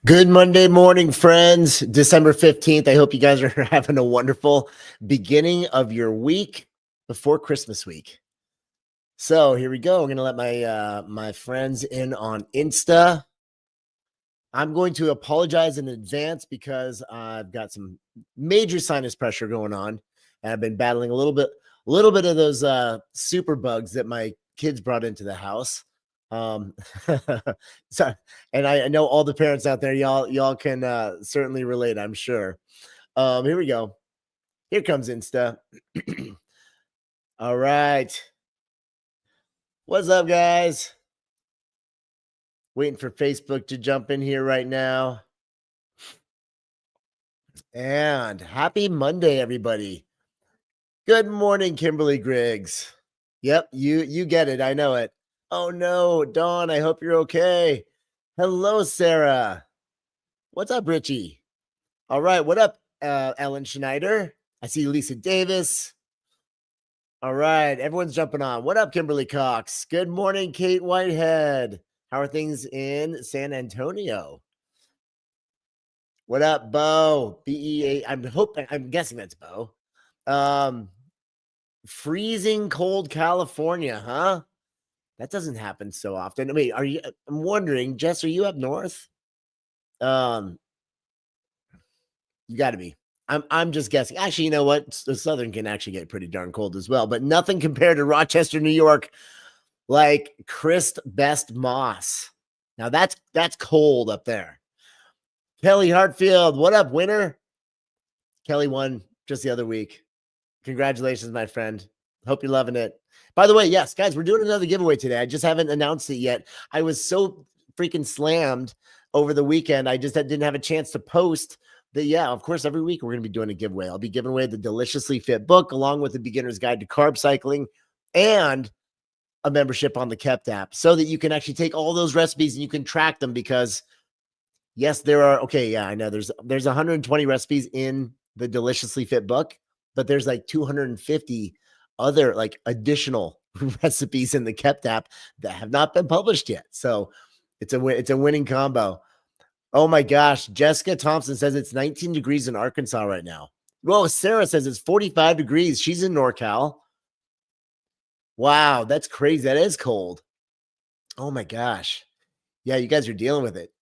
Good Monday morning, friends. December 15th. I hope you guys are having a wonderful beginning of your week before Christmas week. So here we go. I'm going to let my friends in on Insta. I'm going to apologize in advance because I've got some major sinus pressure going on, and I've been battling a little bit of those super bugs that my kids brought into the house. So, and I know all the parents out there, y'all can certainly relate, I'm sure. Here we go. Here comes Insta. All right. What's up, guys? Waiting for Facebook to jump in here right now. And happy Monday, everybody. Good morning, Kimberly Griggs. Yep, you get it. I know it. Oh no, Dawn, I hope you're okay. Hello, Sarah. What's up, Richie? All right, what up, Ellen Schneider? I see Lisa Davis. All right, everyone's jumping on. What up, Kimberly Cox? Good morning, Kate Whitehead. How are things in San Antonio? What up, Bo? BEA. I'm guessing that's Bo. Freezing cold California, huh? That doesn't happen so often. I mean, I'm wondering, Jess, are you up north? You got to be. I'm just guessing. Actually, you know what? The Southern can actually get pretty darn cold as well, but nothing compared to Rochester, New York, like Christ Best Moss. Now that's cold up there. Kelly Hartfield, what up, winner? Kelly won just the other week. Congratulations, my friend. Hope you're loving it. By the way, yes, guys, we're doing another giveaway today. I just haven't announced it yet. I was so freaking slammed over the weekend. I just didn't have a chance to post that. Yeah, of course, every week we're going to be doing a giveaway. I'll be giving away the Deliciously Fit book along with the Beginner's Guide to Carb Cycling and a membership on the Kept app so that you can actually take all those recipes and you can track them because yes, there are. Okay, yeah, I know there's 120 recipes in the Deliciously Fit book, but there's like 250 other like additional recipes in the Kept app that have not been published yet. So it's a winning combo. Oh my gosh, Jessica Thompson says it's 19 degrees in Arkansas right now. Well, Sarah says it's 45 degrees. She's in NorCal. Wow, that's crazy. That is cold. Oh my gosh. Yeah, you guys are dealing with it.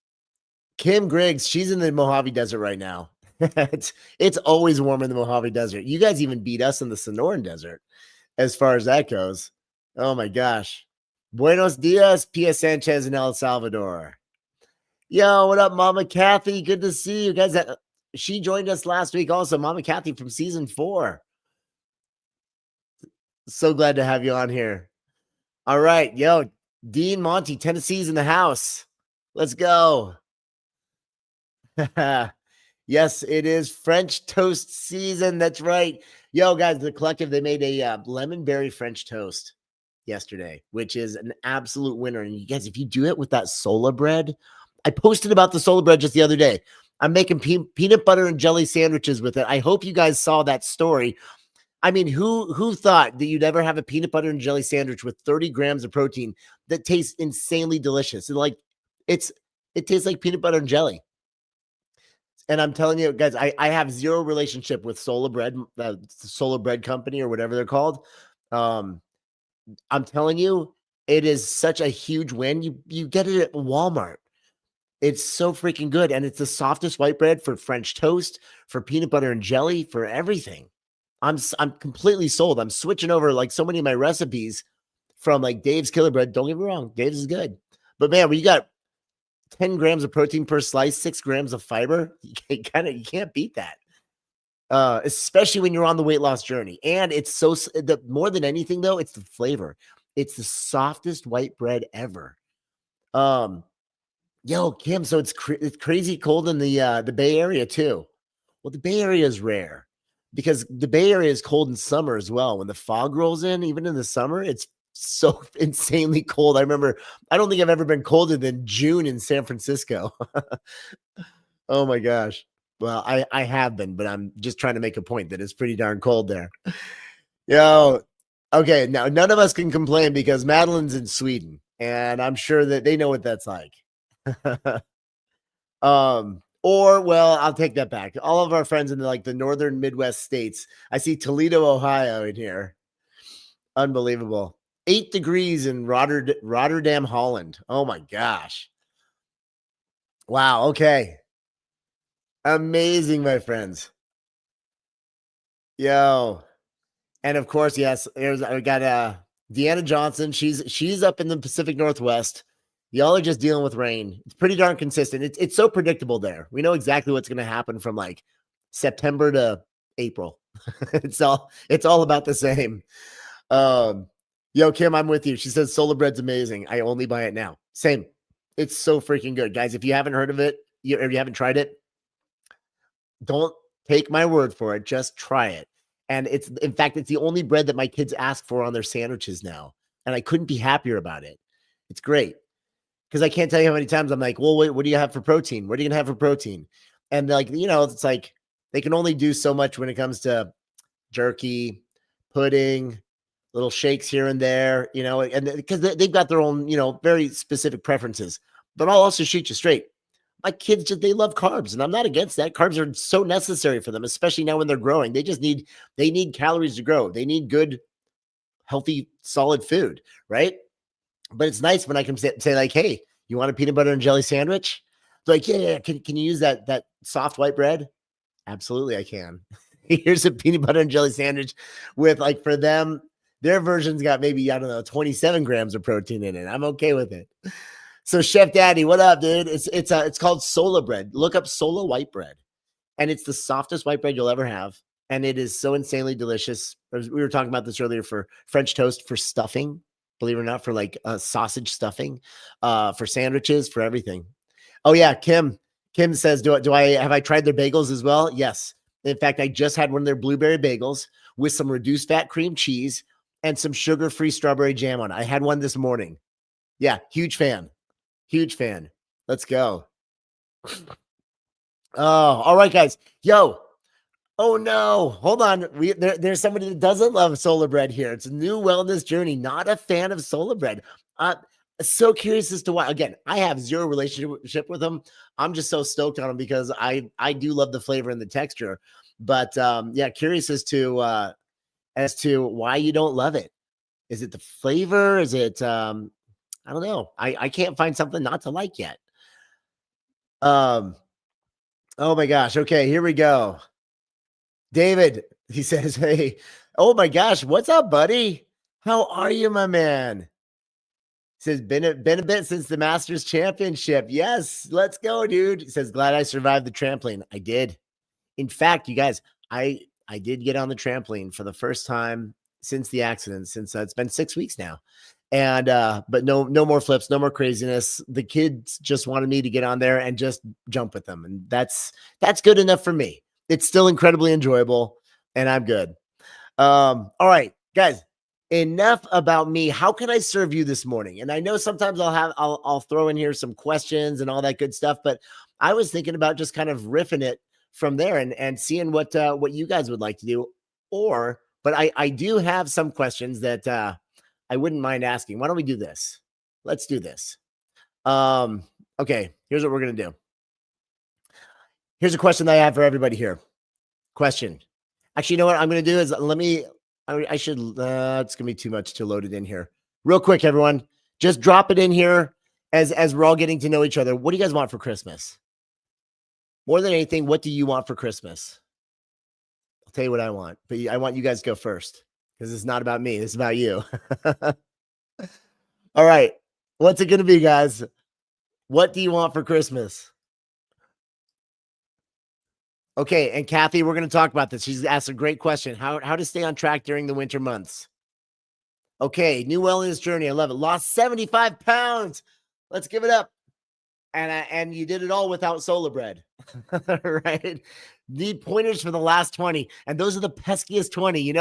Kim Griggs, she's in the Mojave Desert right now. it's always warm in the Mojave Desert. You guys even beat us in the Sonoran Desert as far as that goes. Oh my gosh. Buenos dias, Pia Sanchez in El Salvador. Yo, what up, Mama Kathy? Good to see you guys. She joined us last week also, Mama Kathy from season 4. So glad to have you on here. All right, yo, Dean Monty, Tennessee's in the house. Let's go. Yes, it is French toast season. That's right. Yo, guys, the collective, they made a lemon berry French toast yesterday, which is an absolute winner. And you guys, if you do it with that Sola bread, I posted about the Sola bread just the other day. I'm making peanut butter and jelly sandwiches with it. I hope you guys saw that story. I mean, who thought that you'd ever have a peanut butter and jelly sandwich with 30 grams of protein that tastes insanely delicious? And like it tastes like peanut butter and jelly. And I'm telling you, guys, I have zero relationship with Sola Bread, the Sola Bread Company or whatever they're called. I'm telling you, it is such a huge win. You get it at Walmart. It's so freaking good, and it's the softest white bread for French toast, for peanut butter and jelly, for everything. I'm completely sold. I'm switching over like so many of my recipes from like Dave's Killer Bread. Don't get me wrong, Dave's is good, but man, when you got 10 grams of protein per slice, 6 grams of fiber, you can't beat that. Especially when you're on the weight loss journey. And it's more than anything though, it's the flavor. It's the softest white bread ever. Yo, Kim, so it's crazy cold in the Bay Area too. Well, the Bay Area is rare because the Bay Area is cold in summer as well. When the fog rolls in, even in the summer, it's so insanely cold. I don't think I've ever been colder than June in San Francisco. Oh my gosh. Well, I have been, but I'm just trying to make a point that it's pretty darn cold there. Yo, okay, now none of us can complain because Madeline's in Sweden, and I'm sure that they know what that's like. Or well, I'll take that back. All of our friends in the northern Midwest states. I see Toledo, Ohio in here. Unbelievable. 8 degrees in Rotterdam, Holland. Oh my gosh. Wow. Okay. Amazing, my friends. Yo. And of course, yes, we got Deanna Johnson. She's up in the Pacific Northwest. Y'all are just dealing with rain. It's pretty darn consistent. It's so predictable there. We know exactly what's going to happen from like September to April. it's all about the same. Yo, Kim, I'm with you. She says Solar Bread's amazing. I only buy it now. Same. It's so freaking good, guys. If you haven't heard of it, or you haven't tried it, don't take my word for it. Just try it. And in fact, it's the only bread that my kids ask for on their sandwiches now. And I couldn't be happier about it. It's great. Because I can't tell you how many times I'm like, well, what do you have for protein? What are you going to have for protein? And it's like they can only do so much when it comes to jerky, pudding, little shakes here and there, and because they've got their own, very specific preferences. But I'll also shoot you straight. My kids they love carbs, and I'm not against that. Carbs are so necessary for them, especially now when they're growing. They need calories to grow. They need good, healthy, solid food, right? But it's nice when I can say like, hey, you want a peanut butter and jelly sandwich? They're like, yeah. Can you use that soft white bread? Absolutely, I can. Here's a peanut butter and jelly sandwich with, like, for them, their version's got maybe, I don't know, 27 grams of protein in it. I'm okay with it. So Chef Daddy, what up, dude? It's called Sola bread. Look up Sola white bread, and it's the softest white bread you'll ever have, and it is so insanely delicious. We were talking about this earlier for French toast, for stuffing, believe it or not, for like sausage stuffing, for sandwiches, for everything. Oh yeah, Kim says, have I tried their bagels as well? Yes. In fact, I just had one of their blueberry bagels with some reduced fat cream cheese and some sugar-free strawberry jam on it. I had one this morning. Yeah, huge fan. Huge fan. Let's go. Oh, all right, guys. Yo. Oh no. Hold on. There's somebody that doesn't love Solar Bread here. It's a new wellness journey. Not a fan of Solar Bread. So curious as to why. Again, I have zero relationship with them. I'm just so stoked on them because I do love the flavor and the texture. But yeah, curious as to why you don't love it. Is it the flavor? Is it I don't know. I can't find something not to like yet. Oh my gosh. Okay, here we go. David, he says, hey, oh my gosh, what's up, buddy? How are you, my man? He says, been a bit since the Masters Championship. Yes, let's go, dude. He says, glad I survived the trampoline. I did. In fact, you guys, I did get on the trampoline for the first time since the accident, since it's been 6 weeks now. And but no more flips, no more craziness. The kids just wanted me to get on there and just jump with them, and that's good enough for me. It's still incredibly enjoyable, and I'm good. All right, guys, enough about me. How can I serve you this morning? And I know sometimes I'll throw in here some questions and all that good stuff, but I was thinking about just kind of riffing it from there and seeing what you guys would like to do. But I do have some questions that I wouldn't mind asking. Why don't we do this? Let's do this. Okay, here's what we're going to do. Here's a question that I have for everybody here. Question. Actually, you know what I'm going to do is it's going to be too much to load it in here. Real quick, everyone, just drop it in here as we're all getting to know each other. What do you guys want for Christmas? More than anything, what do you want for Christmas? I'll tell you what I want, but I want you guys to go first because it's not about me. It's about you. All right. What's it going to be, guys? What do you want for Christmas? Okay, and Kathy, we're going to talk about this. She's asked a great question. How to stay on track during the winter months. Okay, new wellness journey. I love it. Lost 75 pounds. Let's give it up. And you did it all without Solar Bread, right? Need pointers for the last 20. And those are the peskiest 20,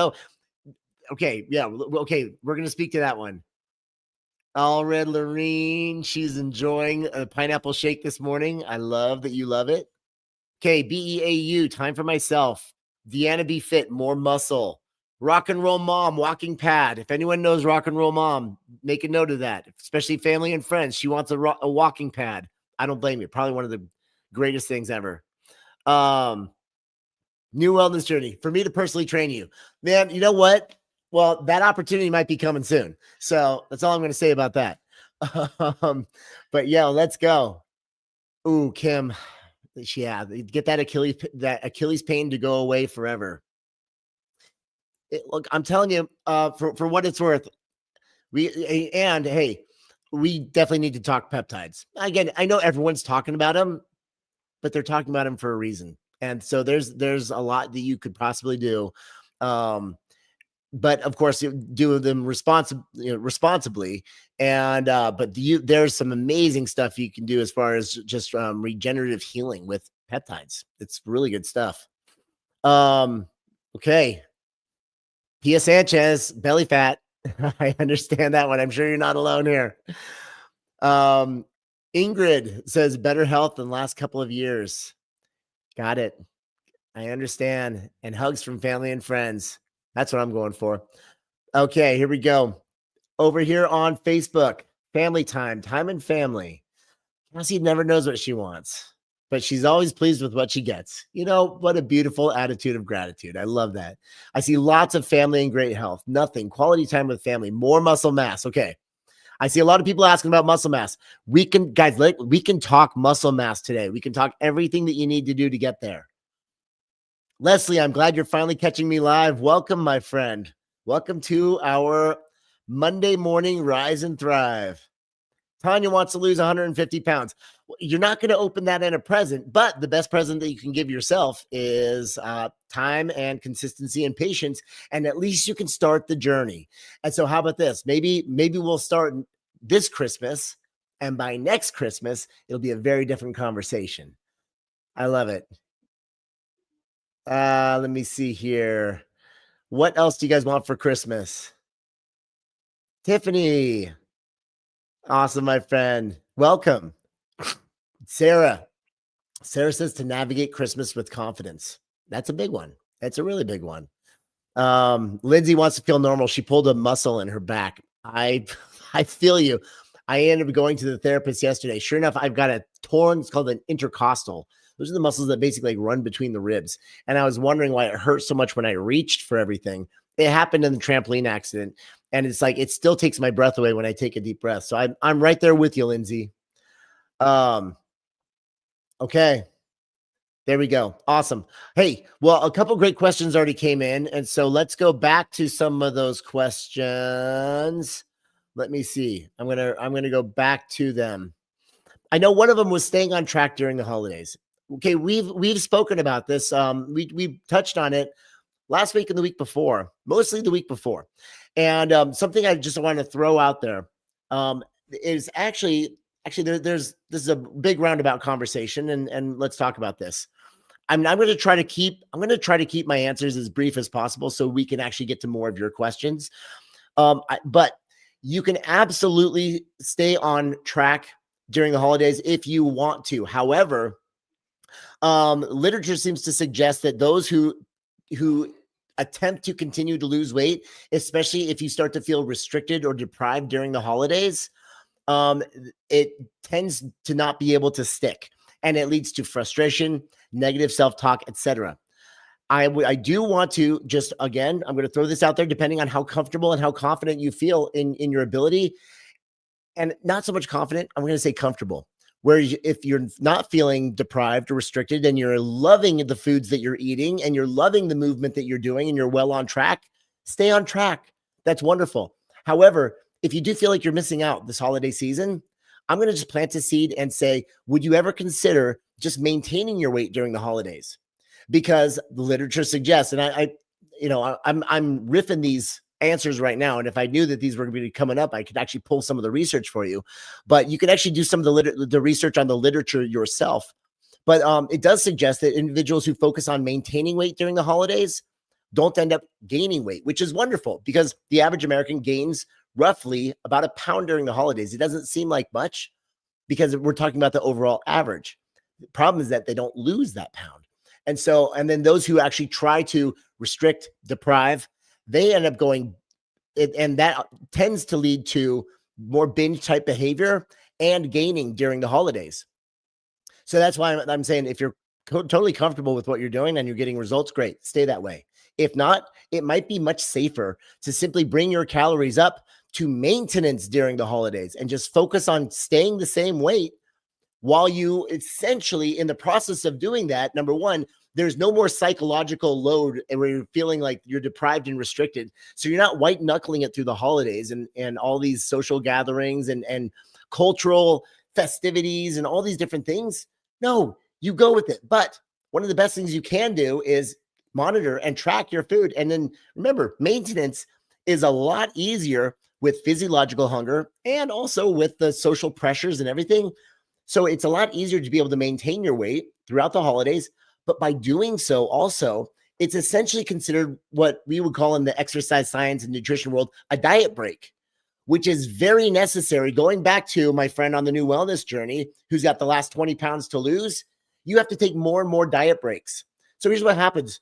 Okay, yeah, okay, we're going to speak to that one. All Red Lorene, she's enjoying a pineapple shake this morning. I love that you love it. Okay, BEAU, time for myself. Deanna Be Fit, more muscle. Rock and Roll Mom, walking pad. If anyone knows Rock and Roll Mom, make a note of that, especially family and friends. She wants a walking pad. I don't blame you. Probably one of the Greatest things ever. New wellness journey for me to personally train you, man. You know what? Well, that opportunity might be coming soon. So that's all I'm going to say about that. But yeah, let's go. Ooh, Kim. Yeah, get that Achilles pain to go away forever. Look, I'm telling you, for what it's worth, hey, we definitely need to talk peptides. Again, I know everyone's talking about them, but they're talking about them for a reason. And so there's a lot that you could possibly do. But of course, you do them responsibly. And but there's some amazing stuff you can do as far as just regenerative healing with peptides. It's really good stuff. Okay. Pia Sanchez, belly fat. I understand that one. I'm sure you're not alone here. Ingrid says better health than last couple of years. Got it. I understand. And hugs from family and friends. That's what I'm going for. Okay, here we go. Over here on Facebook, family time and family. Cassie never knows what she wants, but she's always pleased with what she gets. You know, what a beautiful attitude of gratitude. I love that. I see lots of family and great health. Nothing. Quality time with family. More muscle mass. Okay. I see a lot of people asking about muscle mass. We can talk muscle mass today. We can talk everything that you need to do to get there. Leslie, I'm glad you're finally catching me live. Welcome, my friend. Welcome to our Monday morning Rise and Thrive. Tanya wants to lose 150 pounds. You're not going to open that in a present, but the best present that you can give yourself is time and consistency and patience, and at least you can start the journey. And so how about this? Maybe we'll start this Christmas, and by next Christmas, it'll be a very different conversation. I love it. Let me see here. What else do you guys want for Christmas? Tiffany. Awesome, my friend. Welcome. Sarah. Sarah says to navigate Christmas with confidence. That's a big one. That's a really big one. Lindsay wants to feel normal. She pulled a muscle in her back. I feel you. I ended up going to the therapist yesterday. Sure enough, I've got a torn, it's called an intercostal. Those are the muscles that basically run between the ribs. And I was wondering why it hurt so much when I reached for everything. It happened in the trampoline accident. And it's like, it still takes my breath away when I take a deep breath. So I'm right there with you, Lindsay. Okay. There we go. Awesome. Hey, well, a couple great questions already came in. And so let's go back to some of those questions. Let me see. I'm going to go back to them. I know one of them was staying on track during the holidays. Okay, we've spoken about this. We touched on it last week and the week before, mostly the week before. And something I just want to throw out there is actually this is a big roundabout conversation, and let's talk about this. I'm going to try to keep my answers as brief as possible so we can actually get to more of your questions. But you can absolutely stay on track during the holidays if you want to. However, literature seems to suggest that those who attempt to continue to lose weight, especially if you start to feel restricted or deprived during the holidays, it tends to not be able to stick, and it leads to frustration, negative self-talk, etc. I do want to just, again, I'm going to throw this out there, depending on how comfortable and how confident you feel in your ability, and not so much confident, I'm going to say comfortable. Where if you're not feeling deprived or restricted and you're loving the foods that you're eating and you're loving the movement that you're doing and you're well on track, stay on track. That's wonderful. However, if you do feel like you're missing out this holiday season, I'm going to just plant a seed and say, would you ever consider just maintaining your weight during the holidays? Because the literature suggests, and I'm riffing these answers right now, and if I knew that these were going to be coming up, I could actually pull some of the research for you. But you can actually do some of the research on the literature yourself. But it does suggest that individuals who focus on maintaining weight during the holidays don't end up gaining weight, which is wonderful, because the average American gains roughly about a pound during the holidays. It doesn't seem like much because we're talking about the overall average. The problem is that they don't lose that pound. And then those who actually try to restrict, deprive, they end up going, and that tends to lead to more binge type behavior and gaining during the holidays. So that's why I'm saying if you're totally comfortable with what you're doing and you're getting results, great, stay that way. If not, it might be much safer to simply bring your calories up to maintenance during the holidays and just focus on staying the same weight while you essentially in the process of doing that. Number one, there's no more psychological load where you're feeling like you're deprived and restricted. So you're not white knuckling it through the holidays and all these social gatherings and cultural festivities and all these different things. No, you go with it. But one of the best things you can do is monitor and track your food. And then remember, maintenance is a lot easier with physiological hunger and also with the social pressures and everything. So it's a lot easier to be able to maintain your weight throughout the holidays. But by doing so, also, it's essentially considered what we would call in the exercise science and nutrition world a diet break, which is very necessary. Going back to my friend on the new wellness journey, who's got the last 20 pounds to lose, you have to take more and more diet breaks. So here's what happens.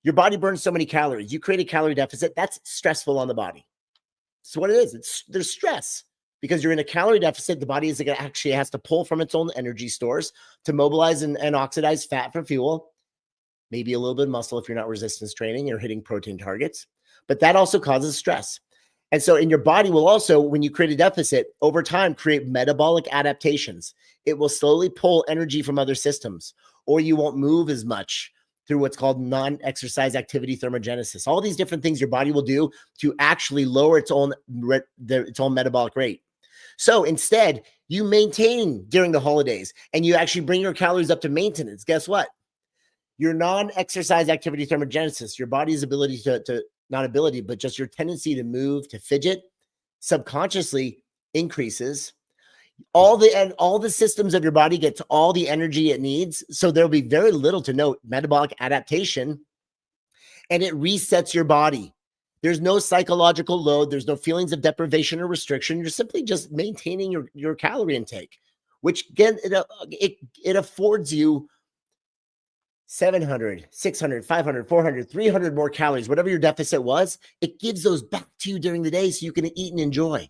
Your body burns so many calories. You create a calorie deficit. That's stressful on the body. So what it is, there's stress. Because you're in a calorie deficit, the body is actually has to pull from its own energy stores to mobilize and oxidize fat for fuel, maybe a little bit of muscle if you're not resistance training or hitting protein targets. But that also causes stress. And so in your body will also, when you create a deficit, over time, create metabolic adaptations. It will slowly pull energy from other systems, or you won't move as much through what's called non-exercise activity thermogenesis. All these different things your body will do to actually lower its own metabolic rate. So instead, you maintain during the holidays and you actually bring your calories up to maintenance. Guess what? Your non-exercise activity thermogenesis, your body's ability to not ability, but just your tendency to move, to fidget, subconsciously increases. All the systems of your body gets all the energy it needs. So there'll be very little to no metabolic adaptation, and it resets your body. There's no psychological load. There's no feelings of deprivation or restriction. You're simply just maintaining your calorie intake, which again, it affords you 700, 600, 500, 400, 300 more calories, whatever your deficit was. It gives those back to you during the day so you can eat and enjoy.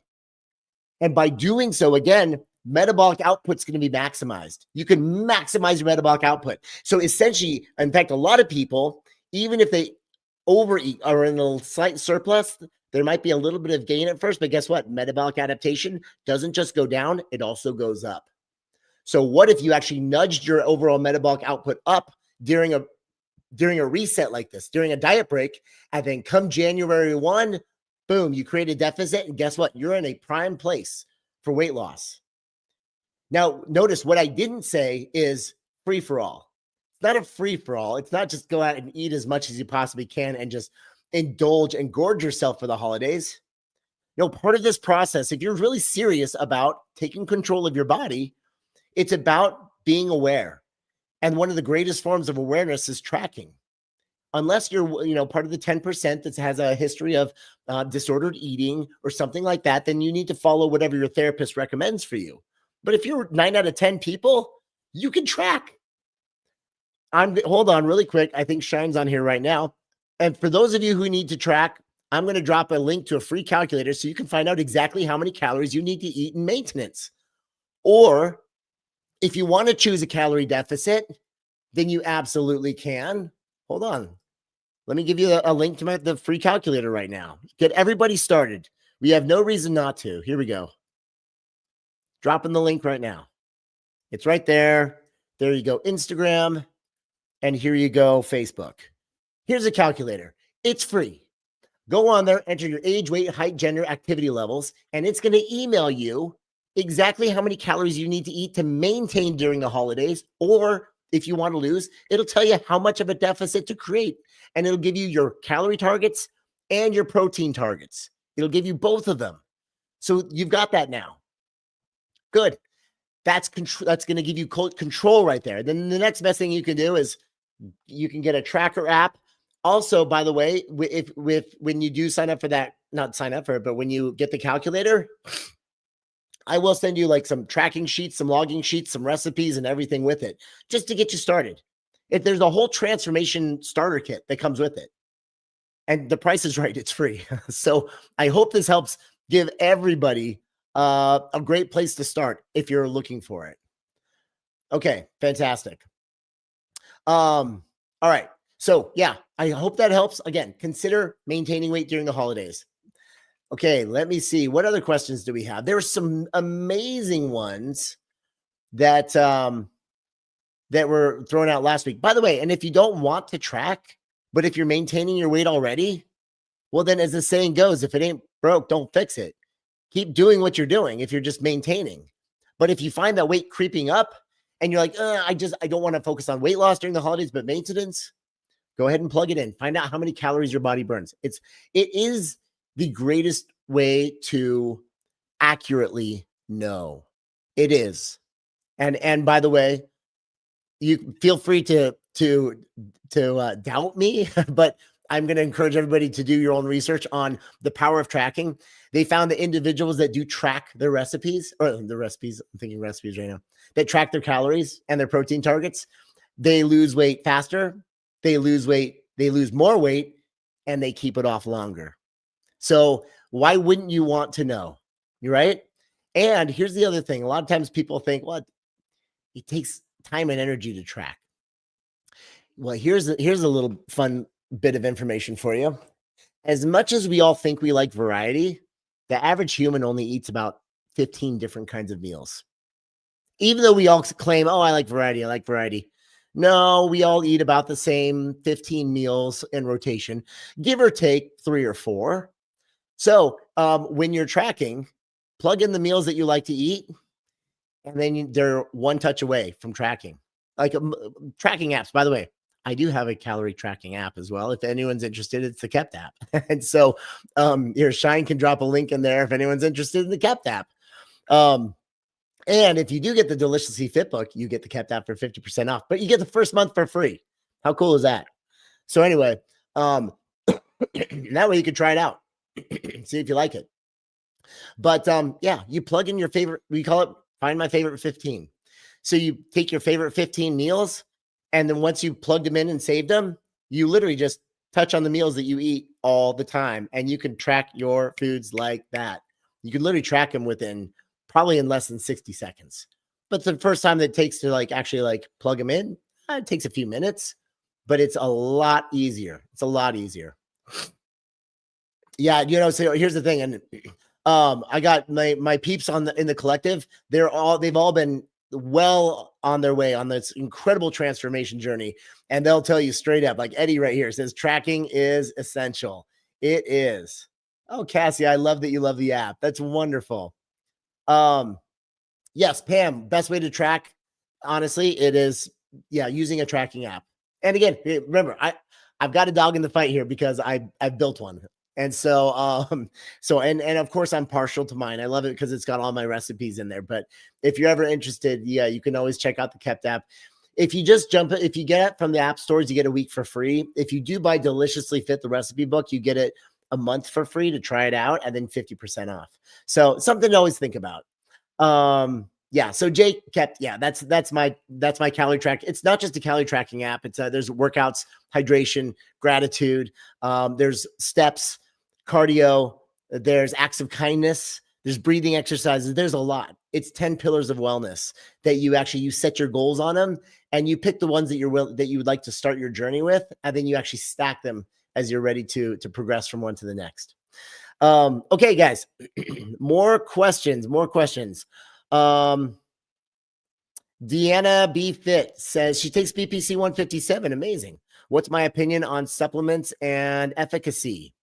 And by doing so, again, metabolic output's going to be maximized. You can maximize your metabolic output. So essentially, in fact, a lot of people, even if they overeat or in a slight surplus, there might be a little bit of gain at first, but guess what? Metabolic adaptation doesn't just go down, it also goes up. So what if you actually nudged your overall metabolic output up during a reset like this, during a diet break, and then come January 1, boom, you create a deficit, and guess what? You're in a prime place for weight loss. Now, notice what I didn't say is free for all. Not a free for all. It's not just go out and eat as much as you possibly can and just indulge and gorge yourself for the holidays. No, part of this process, if you're really serious about taking control of your body, it's about being aware. And one of the greatest forms of awareness is tracking. Unless you're, part of the 10% that has a history of disordered eating or something like that, then you need to follow whatever your therapist recommends for you. But if you're 9 out of 10 people, you can track. Hold on really quick. I think Shine's on here right now. And for those of you who need to track, I'm going to drop a link to a free calculator so you can find out exactly how many calories you need to eat in maintenance. Or if you want to choose a calorie deficit, then you absolutely can. Hold on. Let me give you a link to the free calculator right now. Get everybody started. We have no reason not to. Here we go. Dropping the link right now. It's right there. There you go. Instagram. And here you go, Facebook. Here's a calculator. It's free. Go on there, enter your age, weight, height, gender, activity levels, and it's going to email you exactly how many calories you need to eat to maintain during the holidays. Or if you want to lose, it'll tell you how much of a deficit to create. And it'll give you your calorie targets and your protein targets. It'll give you both of them. So you've got that now. Good. That's going to give you control right there. Then the next best thing you can do is you can get a tracker app. Also, by the way, when you do sign up for that, not sign up for it, but when you get the calculator, I will send you like some tracking sheets, some logging sheets, some recipes and everything with it, just to get you started. If there's a whole transformation starter kit that comes with it, and the price is right, it's free. So I hope this helps give everybody a great place to start if you're looking for it. Okay, fantastic. All right. So yeah, I hope that helps. Again, consider maintaining weight during the holidays. Okay, let me see. What other questions do we have? There were some amazing ones that that were thrown out last week. By the way, and if you don't want to track, but if you're maintaining your weight already, well, then as the saying goes, if it ain't broke, don't fix it. Keep doing what you're doing if you're just maintaining. But if you find that weight creeping up and you're like, I don't want to focus on weight loss during the holidays, but maintenance, go ahead and plug it in. Find out how many calories your body burns. It is the greatest way to accurately know. It is. And by the way, you feel free to doubt me, but I'm going to encourage everybody to do your own research on the power of tracking. They found that individuals that do track their recipes, I'm thinking recipes right now, that track their calories and their protein targets, they lose weight faster, they lose more weight, and they keep it off longer. So why wouldn't you want to know? You're right. And here's the other thing. A lot of times people think, well, it takes time and energy to track. Well, here's a little fun bit of information for you. As much as we all think we like variety, the average human only eats about 15 different kinds of meals. Even though we all claim, I like variety. No, we all eat about the same 15 meals in rotation, give or take 3 or 4. So when you're tracking, plug in the meals that you like to eat, and then they're one touch away from tracking. Like tracking apps, by the way, I do have a calorie tracking app as well. If anyone's interested, it's the Kept app. And so your Shine can drop a link in there if anyone's interested in the Kept app. And if you do get the Deliciously Fit book, you get the Kept app for 50% off, but you get the first month for free. How cool is that? So anyway, that way you can try it out, see if you like it. But yeah, you plug in your favorite, we call it Find My Favorite 15. So you take your favorite 15 meals, and then once you plugged them in and saved them, you literally just touch on the meals that you eat all the time, and you can track your foods like that. You can literally track them probably in less than 60 seconds. But the first time that it takes to actually plug them in, it takes a few minutes, but it's a lot easier. It's a lot easier. Yeah, so here's the thing. And I got my peeps in the collective. They've all been well on their way on this incredible transformation journey. And they'll tell you straight up, like Eddie right here says, tracking is essential. It is. Oh, Cassie, I love that you love the app. That's wonderful. Yes, Pam, best way to track, honestly, it is, using a tracking app. And again, remember, I've got a dog in the fight here because I've built one. And so, and of course I'm partial to mine. I love it because it's got all my recipes in there. But if you're ever interested, you can always check out the Kept app. If you just if you get it from the app stores, you get a week for free. If you do buy Deliciously Fit, the recipe book, you get it a month for free to try it out, and then 50% off. So something to always think about. So Jake Kept, that's my calorie track. It's not just a calorie tracking app. It's there's workouts, hydration, gratitude. There's steps, cardio, there's acts of kindness, there's breathing exercises. There's a lot. It's 10 pillars of wellness that you set your goals on them, and you pick the ones that you would like to start your journey with, and then you actually stack them as you're ready to progress from one to the next. Okay, guys, more questions. Deanna B Fit says she takes BPC 157. Amazing. What's my opinion on supplements and efficacy?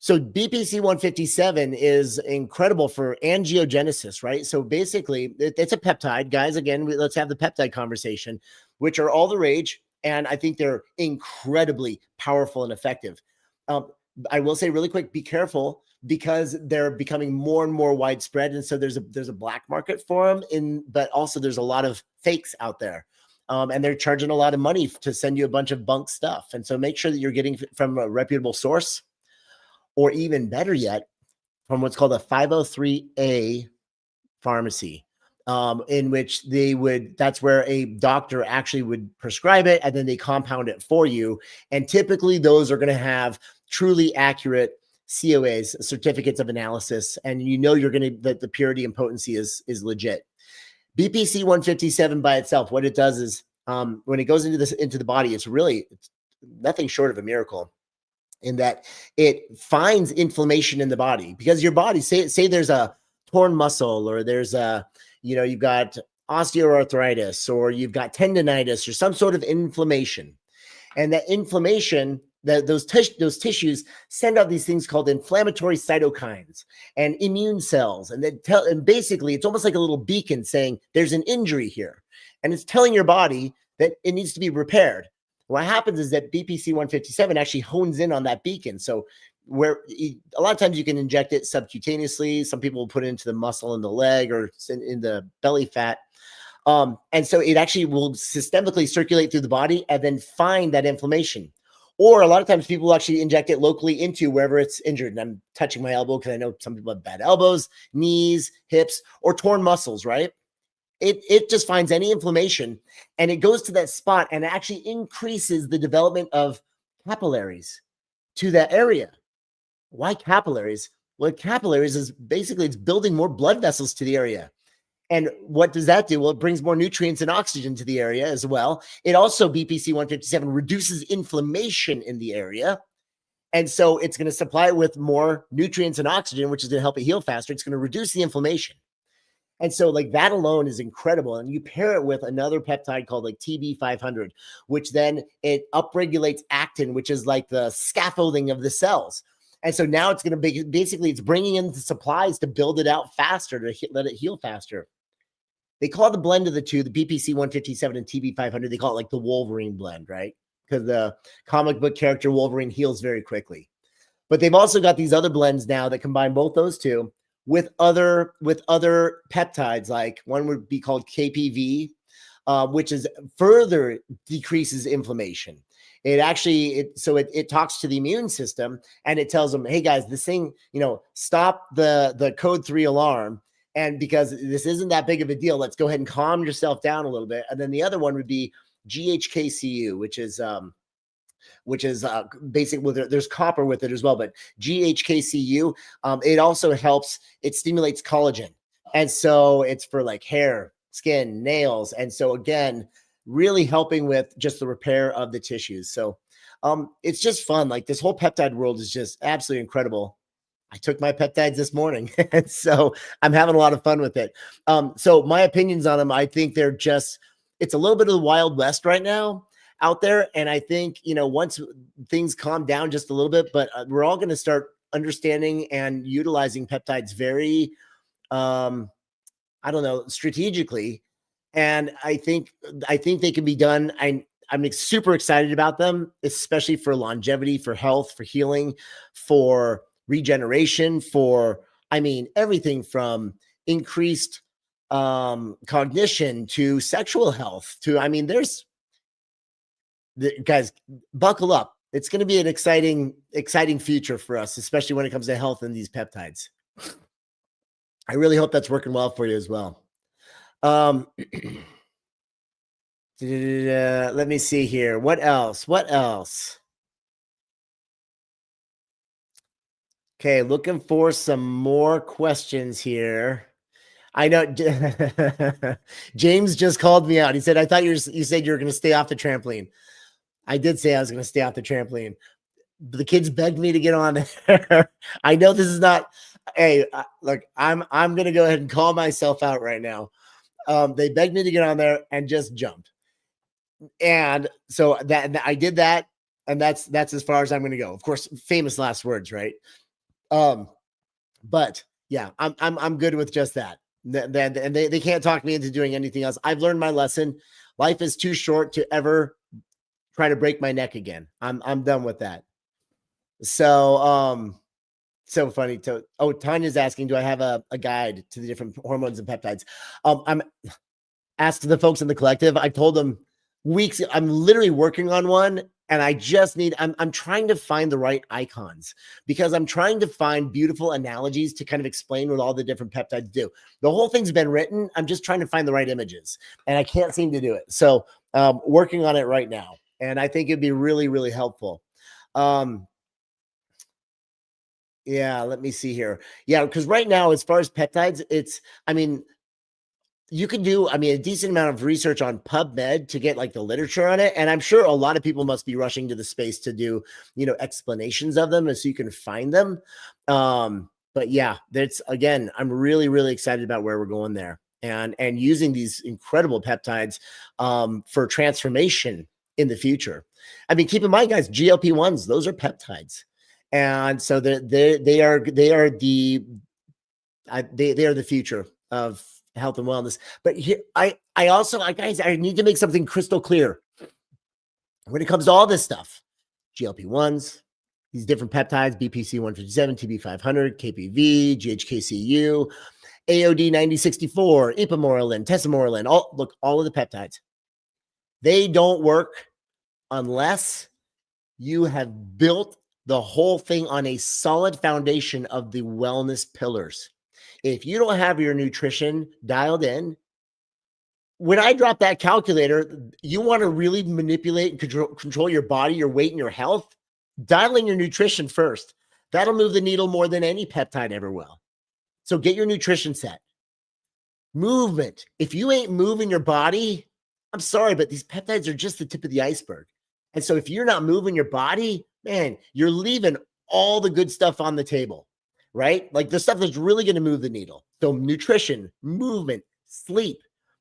So BPC 157 is incredible for angiogenesis, right? So basically it's a peptide, guys. Again, let's have the peptide conversation, which are all the rage. And I think they're incredibly powerful and effective. I will say really quick, be careful, because they're becoming more and more widespread. And so there's a black market for them, but also there's a lot of fakes out there. And they're charging a lot of money to send you a bunch of bunk stuff. And so make sure that you're getting from a reputable source, or even better yet, from what's called a 503A pharmacy, in which that's where a doctor actually would prescribe it, and then they compound it for you. And typically those are going to have truly accurate COAs, certificates of analysis, and you're going to, that the purity and potency is legit. BPC 157 by itself, what it does is when it goes into the body, it's nothing short of a miracle in that it finds inflammation in the body, because your body, say there's a torn muscle, or there's you've got osteoarthritis, or you've got tendonitis, or some sort of inflammation. And that inflammation, those tissues send out these things called inflammatory cytokines and immune cells. And basically it's almost like a little beacon saying there's an injury here. And it's telling your body that it needs to be repaired. What happens is that BPC 157 actually hones in on that beacon. So where a lot of times you can inject it subcutaneously. Some people will put it into the muscle in the leg or in the belly fat. And so it actually will systemically circulate through the body and then find that inflammation. Or a lot of times people will actually inject it locally into wherever it's injured. And I'm touching my elbow because I know some people have bad elbows, knees, hips, or torn muscles, right? It just finds any inflammation and it goes to that spot and actually increases the development of capillaries to that area. Why capillaries? Well, capillaries is basically it's building more blood vessels to the area. And what does that do? Well, it brings more nutrients and oxygen to the area as well. It also, BPC 157, reduces inflammation in the area. And so it's going to supply it with more nutrients and oxygen, which is going to help it heal faster. It's going to reduce the inflammation. And so like that alone is incredible. And you pair it with another peptide called like TB500, which then it upregulates actin, which is like the scaffolding of the cells. And so now it's going to be basically it's bringing in the supplies to build it out faster, to let it heal faster. They call it the blend of the two, the BPC 157 and TB500. They call it like the Wolverine blend, right? Because the comic book character Wolverine heals very quickly. But they've also got these other blends now that combine both those two with other peptides. Like one would be called KPV, which is further decreases inflammation. It actually it talks to the immune system and it tells them, hey guys, this thing, stop the code 3 alarm. And because this isn't that big of a deal, let's go ahead and calm yourself down a little bit. And then the other one would be GHKCU, which is basic. Well, there's copper with it as well, but GHKCU, it also helps. It stimulates collagen, and so it's for like hair, skin, nails, and so again, really helping with just the repair of the tissues. So, it's just fun. Like this whole peptide world is just absolutely incredible. I took my peptides this morning, and so I'm having a lot of fun with it. So my opinions on them, I think it's a little bit of the Wild West right now out there. And I think, once things calm down just a little bit, but we're all going to start understanding and utilizing peptides very, strategically. And I think they can be done. I'm super excited about them, especially for longevity, for health, for healing, for regeneration, for everything from increased cognition to sexual health to there's guys, buckle up. It's going to be an exciting future for us, especially when it comes to health and these peptides. I really hope that's working well for you as well. Let me see here. What else? Okay, looking for some more questions here. I know James just called me out. He said, I thought you said you were going to stay off the trampoline. I did say I was going to stay off the trampoline. The kids begged me to get on there. I know this is not, hey, look, I'm going to go ahead and call myself out right now. They begged me to get on there and just jumped. And so that I did that. And that's as far as I'm going to go. Of course, famous last words, right? But yeah, I'm good with just that. And they can't talk me into doing anything else. I've learned my lesson. Life is too short to ever try to break my neck again. I'm done with that. So, so funny. Tanya's asking, do I have a guide to the different hormones and peptides? I'm asked the folks in the collective. I told them weeks, I'm literally working on one. And I just I'm trying to find the right icons because I'm trying to find beautiful analogies to kind of explain what all the different peptides do. The whole thing's been written. I'm just trying to find the right images and I can't seem to do it. So working on it right now. And I think it'd be really, really helpful. Yeah, let me see here. Yeah, because right now, as far as peptides, you can do, I mean, a decent amount of research on PubMed to get like the literature on it. And I'm sure a lot of people must be rushing to the space to do, explanations of them, and so you can find them. But yeah, that's, again, I'm really, really excited about where we're going there, and using these incredible peptides for transformation in the future. I mean, keep in mind, guys, GLP-1s, those are peptides. And so they are the future of health and wellness. But here, I also, guys, I need to make something crystal clear when it comes to all this stuff: GLP-1s, these different peptides, BPC 157, TB 500, KPV, GHKCU, AOD 9064, ipamorelin, tesamorelin, all of the peptides. They don't work unless you have built the whole thing on a solid foundation of the wellness pillars. If you don't have your nutrition dialed in, when I drop that calculator, you want to really manipulate and control your body, your weight, and your health, dialing your nutrition first. That'll move the needle more than any peptide ever will. So get your nutrition set. Movement. If you ain't moving your body, I'm sorry, but these peptides are just the tip of the iceberg. And so if you're not moving your body, man, you're leaving all the good stuff on the table, right? Like the stuff that's really going to move the needle. So nutrition, movement, sleep.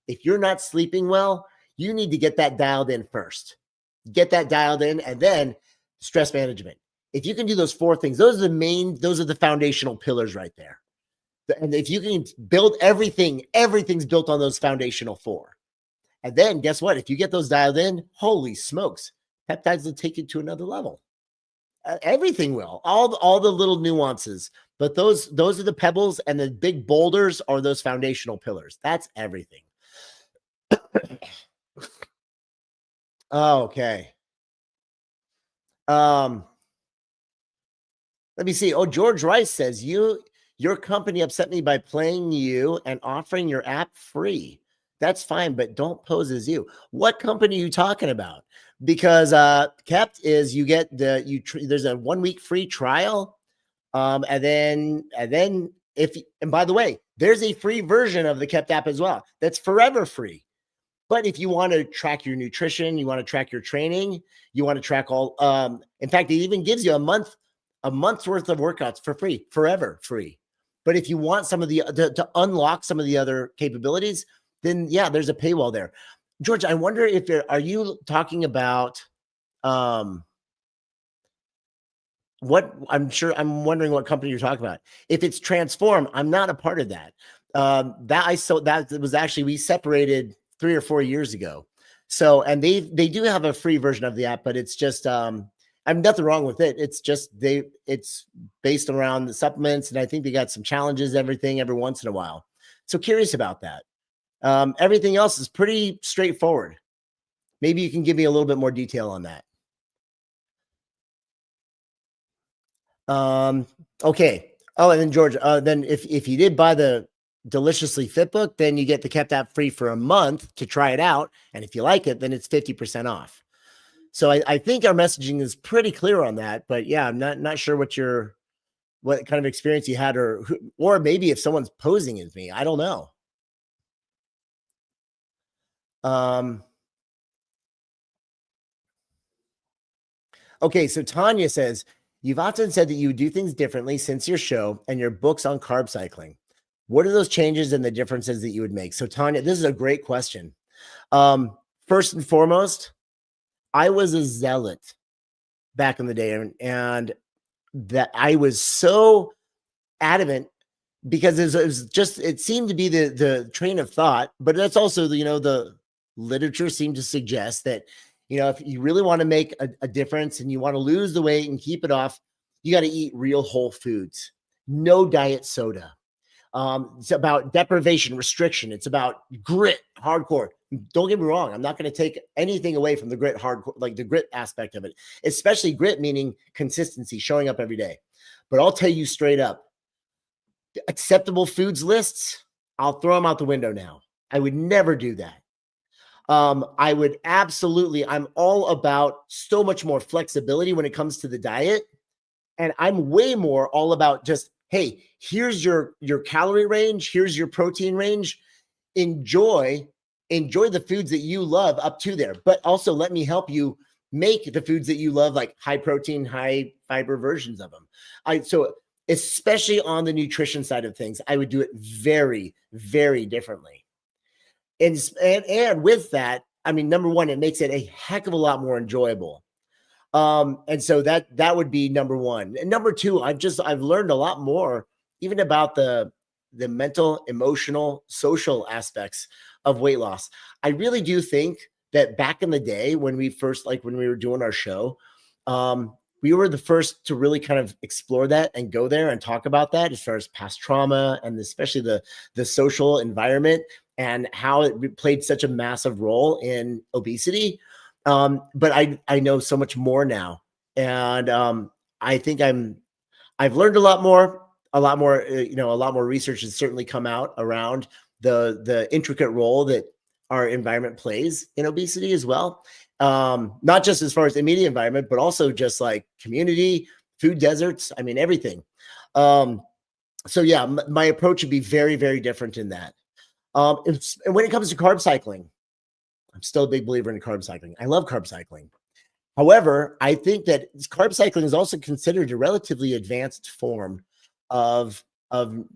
If you're not sleeping well, you need to get that dialed in first. Get that dialed in, and then stress management. If you can do those 4 things, those are the foundational pillars right there. And if you can build everything, everything's built on those foundational 4. And then guess what? If you get those dialed in, holy smokes, peptides will take you to another level. Everything will, all the little nuances, but those are the pebbles, and the big boulders are those foundational pillars. That's everything. Okay. Let me see. Oh, George Rice says your company upset me by playing you and offering your app free. That's fine, but don't pose as you. What company are you talking about? Because Kept is, you get there's a 1-week free trial, and then and by the way, there's a free version of the Kept app as well that's forever free. But if you want to track your nutrition, you want to track your training, you want to track all, in fact, it even gives you a month's worth of workouts for free, forever free. But if you want some of to unlock some of the other capabilities, then yeah, there's a paywall there. George, I wonder if are you talking about what, I'm wondering what company you're talking about. If it's Transform, I'm not a part of that. That was actually, we separated 3 or 4 years ago. So, and they do have a free version of the app, but it's just, I'm nothing wrong with it. It's just, it's based around the supplements. And I think they got some challenges, every once in a while. So curious about that. Everything else is pretty straightforward. Maybe you can give me a little bit more detail on that. Okay. Oh, and then George, then if you did buy the Deliciously Fit book, then you get the Kept app free for a month to try it out. And if you like it, then it's 50% off. So I think our messaging is pretty clear on that, but yeah, I'm not sure what kind of experience you had, or maybe if someone's posing as me, I don't know. Okay. So Tanya says, you've often said that you do things differently since your show and your books on carb cycling. What are those changes and the differences that you would make? So Tanya, this is a great question. First and foremost, I was a zealot back in the day, and that I was so adamant because it was just, it seemed to be the train of thought, but that's also the literature seemed to suggest that, if you really want to make a difference and you want to lose the weight and keep it off, you got to eat real whole foods, no diet soda. It's about deprivation, restriction. It's about grit, hardcore. Don't get me wrong. I'm not going to take anything away from the grit, hardcore, like the grit aspect of it, especially grit, meaning consistency, showing up every day. But I'll tell you straight up, acceptable foods lists, I'll throw them out the window now. I would never do that. I would absolutely, I'm all about so much more flexibility when it comes to the diet. And I'm way more all about just, hey, here's your calorie range, here's your protein range. enjoy the foods that you love up to there, but also let me help you make the foods that you love, like high protein, high fiber versions of them. So especially on the nutrition side of things, I would do it very, very differently. And with that, I mean, number one, it makes it a heck of a lot more enjoyable. And so that would be number one. And number two, I've learned a lot more, even about the mental, emotional, social aspects of weight loss. I really do think that back in the day when we first, like when we were doing our show, we were the first to really kind of explore that and go there and talk about that as far as past trauma and especially the social environment and how it played such a massive role in obesity. But I know so much more now, and I think I've learned a lot more. A lot more, a lot more research has certainly come out around the intricate role that our environment plays in obesity as well. Not just as far as immediate environment, but also just like community, food deserts. I mean, everything. So yeah, my approach would be very, very different in that. And when it comes to carb cycling, I'm still a big believer in carb cycling. I love carb cycling. However, I think that carb cycling is also considered a relatively advanced form of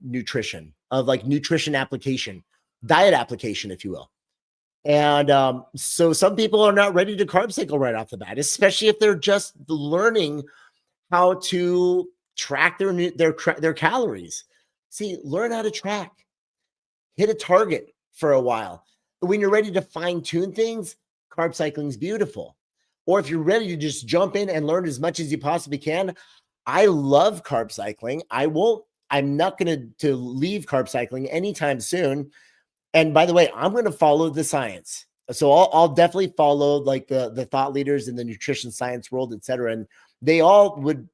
nutrition, of like nutrition application, diet application, if you will. And so some people are not ready to carb cycle right off the bat, especially if they're just learning how to track their calories. See, learn how to track, hit a target for a while. But when you're ready to fine tune things, carb cycling is beautiful. Or if you're ready to just jump in and learn as much as you possibly can, I love carb cycling. I'm not going to leave carb cycling anytime soon. And by the way, I'm going to follow the science. So I'll definitely follow like the thought leaders in the nutrition science world, et cetera. And they all would,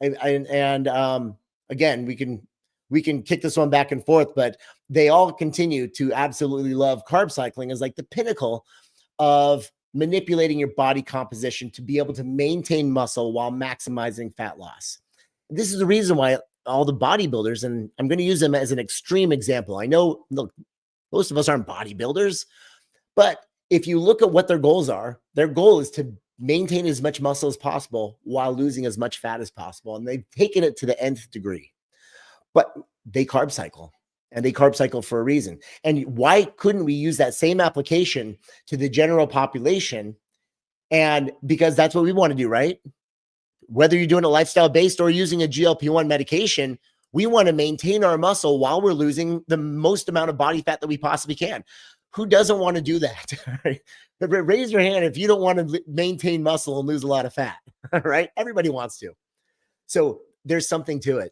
again, we can kick this one back and forth, but they all continue to absolutely love carb cycling as like the pinnacle of manipulating your body composition to be able to maintain muscle while maximizing fat loss. This is the reason why all the bodybuilders, and I'm going to use them as an extreme example. I know, look, most of us aren't bodybuilders, but if you look at what their goals are, their goal is to maintain as much muscle as possible while losing as much fat as possible. And they've taken it to the nth degree, but they carb cycle. And they carb cycle for a reason. And why couldn't we use that same application to the general population? And because that's what we want to do, right? Whether you're doing a lifestyle based or using a GLP-1 medication, we want to maintain our muscle while we're losing the most amount of body fat that we possibly can. Who doesn't want to do that? Raise your hand if you don't want to maintain muscle and lose a lot of fat, right? Everybody wants to. So there's something to it.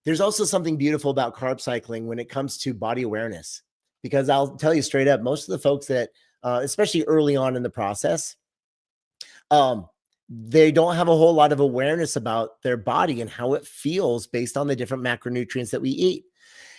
There's also something beautiful about carb cycling when it comes to body awareness, because I'll tell you straight up, most of the folks that, especially early on in the process, they don't have a whole lot of awareness about their body and how it feels based on the different macronutrients that we eat.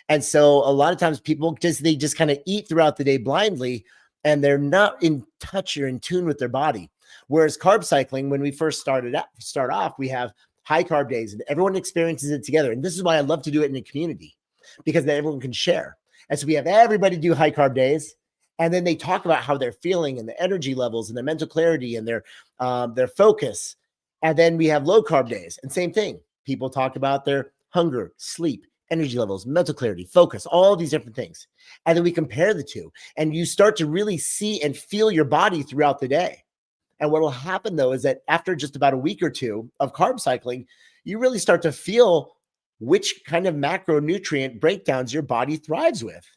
And so a lot of times people they just kind of eat throughout the day blindly, and they're not in touch or in tune with their body. Whereas carb cycling, when we first start off, we have high carb days and everyone experiences it together. And this is why I love to do it in a community, because then everyone can share. And so we have everybody do high carb days, and then they talk about how they're feeling and the energy levels and their mental clarity and their focus. And then we have low carb days, and same thing. People talk about their hunger, sleep, energy levels, mental clarity, focus, all these different things. And then we compare the two, and you start to really see and feel your body throughout the day. And what will happen though is that after just about a week or two of carb cycling, you really start to feel which kind of macronutrient breakdowns your body thrives with.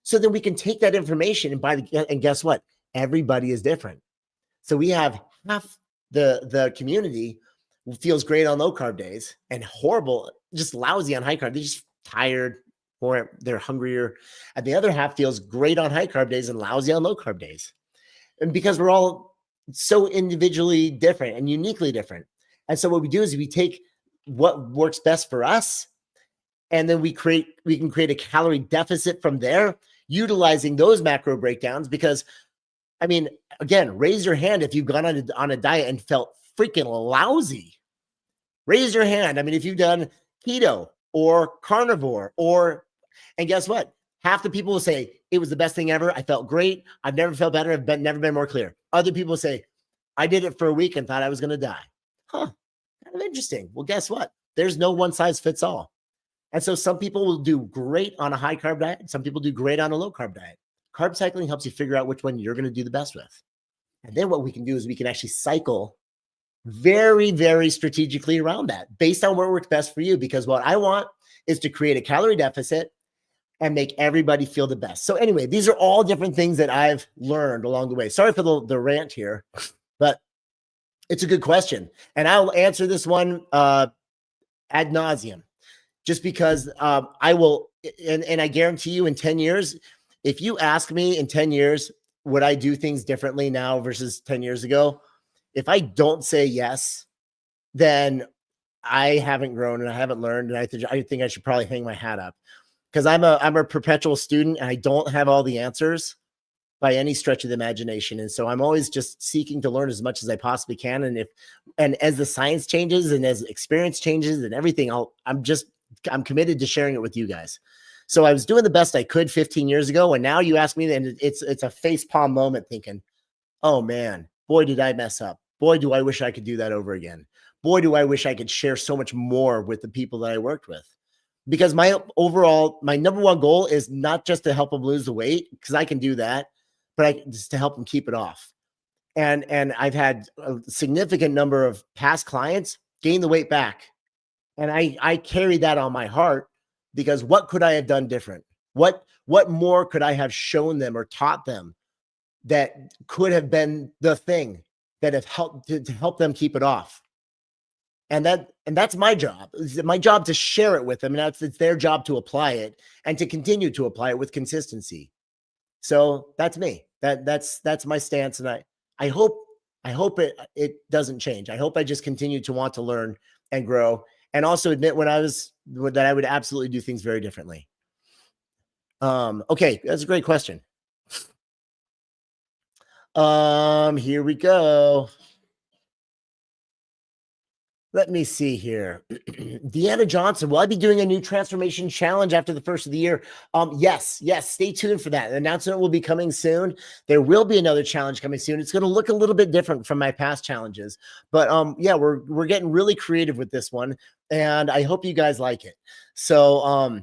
So then we can take that information and guess what? Everybody is different. So we have half the community feels great on low carb days and horrible, just lousy on high carb. They're just tired or they're hungrier. And the other half feels great on high carb days and lousy on low carb days. And because we're all so individually different and uniquely different. And so what we do is we take what works best for us, and then we can create a calorie deficit from there, utilizing those macro breakdowns. Because I mean, again, raise your hand if you've gone on a diet and felt freaking lousy. Raise your hand. I mean, if you've done keto or carnivore and guess what? Half the people will say it was the best thing ever. I felt great. I've never felt better. Never been more clear. Other people say I did it for a week and thought I was going to die. Huh. Kind of interesting. Well, guess what? There's no one size fits all. And so some people will do great on a high carb diet. Some people do great on a low carb diet. Carb cycling helps you figure out which one you're going to do the best with. And then what we can do is we can actually cycle very, very strategically around that based on what works best for you. Because what I want is to create a calorie deficit and make everybody feel the best. So anyway, these are all different things that I've learned along the way. Sorry for the rant here, but it's a good question. And I'll answer this one ad nauseum, just because I will, and I guarantee you in 10 years, if you ask me in 10 years, would I do things differently now versus 10 years ago? If I don't say yes, then I haven't grown and I haven't learned. And I think I should probably hang my hat up, because I'm a perpetual student and I don't have all the answers by any stretch of the imagination. And so I'm always just seeking to learn as much as I possibly can. And as the science changes and as experience changes and everything, I'm committed to sharing it with you guys. So I was doing the best I could 15 years ago. And now you ask me, and it's a facepalm moment thinking, oh man, boy, did I mess up. Boy, do I wish I could do that over again. Boy, do I wish I could share so much more with the people that I worked with. Because my number one goal is not just to help them lose the weight, because I can do that, but just to help them keep it off. And I've had a significant number of past clients gain the weight back. And I carry that on my heart, because what could I have done different? What more could I have shown them or taught them that could have been the thing that have helped to help them keep it off? And that's my job. It's my job to share it with them, and it's their job to apply it and to continue to apply it with consistency. So that's me. That's my stance, and I hope it doesn't change. I hope I just continue to want to learn and grow, and also admit that I would absolutely do things very differently. Okay, that's a great question. Here we go. Let me see here. Deanna Johnson, will I be doing a new transformation challenge after the first of the year? Yes. Stay tuned for that. The announcement will be coming soon. There will be another challenge coming soon. It's going to look a little bit different from my past challenges, but yeah, we're getting really creative with this one, and I hope you guys like it. So,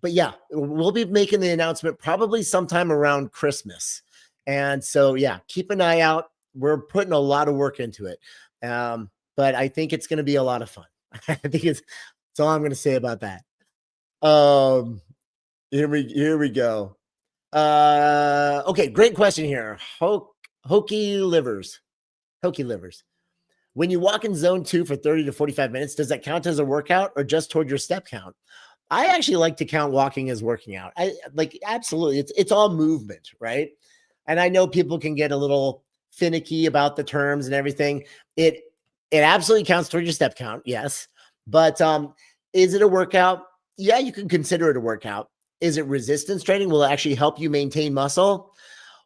but yeah, we'll be making the announcement probably sometime around Christmas. And so, yeah, keep an eye out. We're putting a lot of work into it. But I think it's going to be a lot of fun. I think that's all I'm going to say about that. Here we go. Okay, great question here. Hokey livers. When you walk in zone 2 for 30 to 45 minutes, does that count as a workout or just toward your step count? I actually like to count walking as working out. I like, absolutely. It's all movement, right? And I know people can get a little finicky about the terms and everything. It absolutely counts toward your step count, yes. But is it a workout? Yeah, you can consider it a workout. Is it resistance training? Will it actually help you maintain muscle?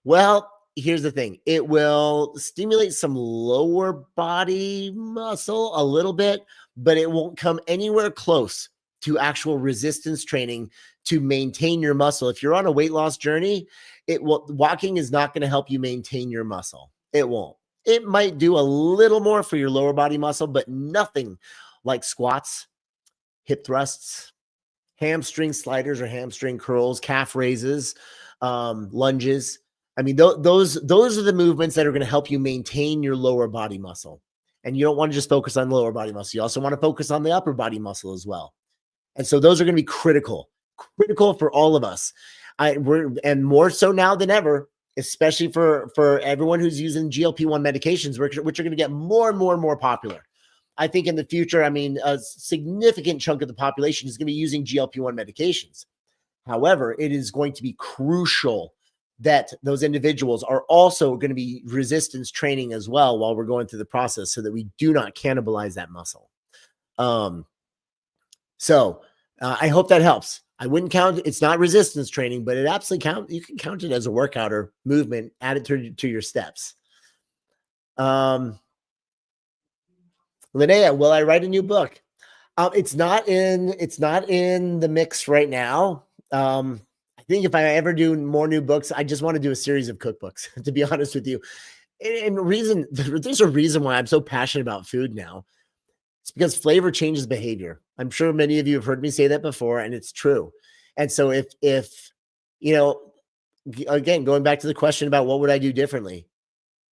Well, here's the thing. It will stimulate some lower body muscle a little bit, but it won't come anywhere close to actual resistance training to maintain your muscle. If you're on a weight loss journey, walking is not going to help you maintain your muscle. It won't. It might do a little more for your lower body muscle, but nothing like squats, hip thrusts, hamstring sliders or hamstring curls, calf raises, lunges. I mean, those are the movements that are going to help you maintain your lower body muscle. And you don't want to just focus on lower body muscle. You also want to focus on the upper body muscle as well. And so those are going to be critical for all of us. And more so now than ever, especially for everyone who's using GLP-1 medications, which are going to get more and more popular. I think in the future, I mean, a significant chunk of the population is going to be using GLP-1 medications. However, it is going to be crucial that those individuals are also going to be resistance training as well while we're going through the process, so that we do not cannibalize that muscle. So I hope that helps. I wouldn't count, it's not resistance training, but it absolutely you can count it as a workout or movement, add it to your steps. Linnea, will I write a new book? It's not in the mix right now. I think if I ever do more new books, I just want to do a series of cookbooks, to be honest with you. And there's a reason why I'm so passionate about food now. It's because flavor changes behavior. I'm sure many of you have heard me say that before, and it's true. And so if you know, again, going back to the question about what would I do differently,